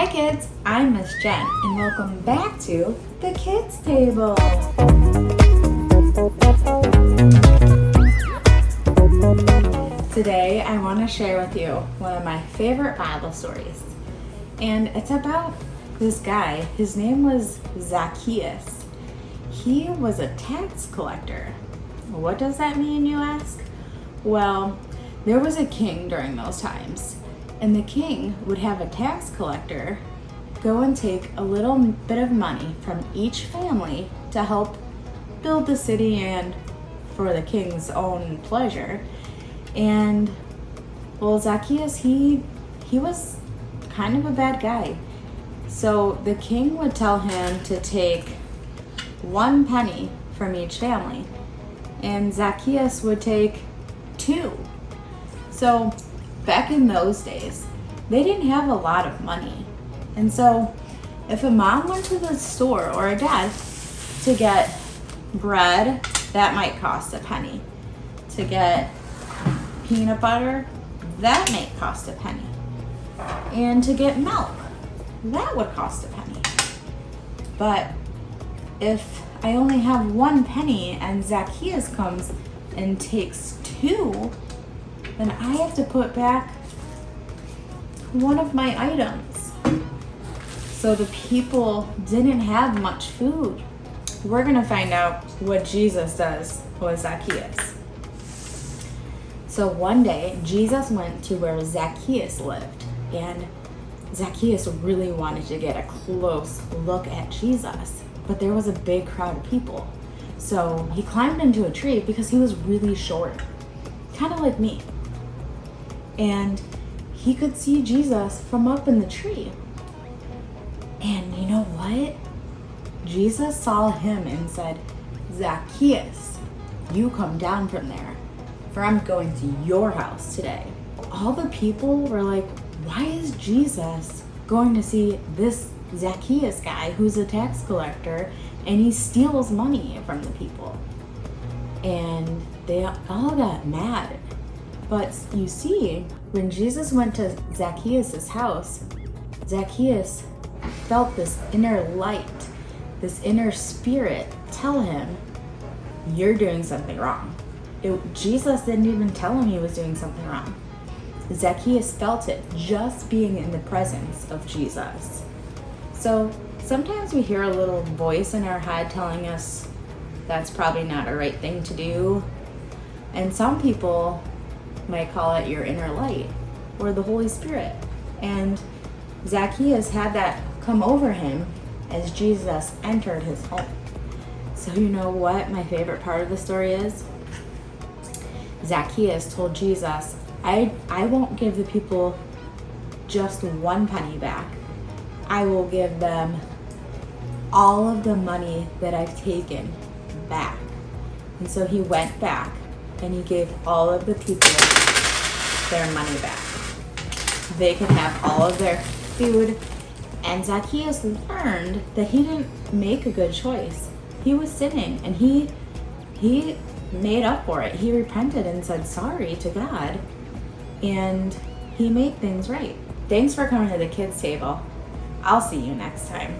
Hi kids, I'm Miss Jen and welcome back to the Kids Table. Today I want to share with you one of my favorite Bible stories, and it's about this guy. His name was Zacchaeus. He was a tax collector. What does that mean, you ask? Well, there was a king during those times, and the king would have a tax collector go and take a little bit of money from each family to help build the city and for the king's own pleasure. And well, Zacchaeus, he was kind of a bad guy. So the king would tell him to take 1 penny from each family, and Zacchaeus would take 2. So back in those days, they didn't have a lot of money. And so if a mom went to the store, or a dad, to get bread, that might cost a penny. To get peanut butter, that might cost a penny. And to get milk, that would cost a penny. But if I only have 1 penny and Zacchaeus comes and takes 2, then I have to put back one of my items. So the people didn't have much food. We're gonna find out what Jesus does with Zacchaeus. So one day, Jesus went to where Zacchaeus lived, and Zacchaeus really wanted to get a close look at Jesus, but there was a big crowd of people. So he climbed into a tree because he was really short, kind of like me. And he could see Jesus from up in the tree. And you know what? Jesus saw him and said, "Zacchaeus, you come down from there, for I'm going to your house today." All the people were like, why is Jesus going to see this Zacchaeus guy who's a tax collector and he steals money from the people? And they all got mad. But you see, when Jesus went to Zacchaeus' house, Zacchaeus felt this inner light, this inner spirit tell him, you're doing something wrong. Jesus didn't even tell him he was doing something wrong. Zacchaeus felt it just being in the presence of Jesus. So sometimes we hear a little voice in our head telling us that's probably not a right thing to do. And some people might call it your inner light or the Holy Spirit. And Zacchaeus had that come over him as Jesus entered his home. So you know what my favorite part of the story is? Zacchaeus told Jesus, I won't give the people just 1 penny back. I will give them all of the money that I've taken back. And so he went back and he gave all of the people their money back. They could have all of their food. And Zacchaeus learned that he didn't make a good choice. He was sinning, and he made up for it. He repented and said sorry to God, and he made things right. Thanks for coming to the Kids Table. I'll see you next time.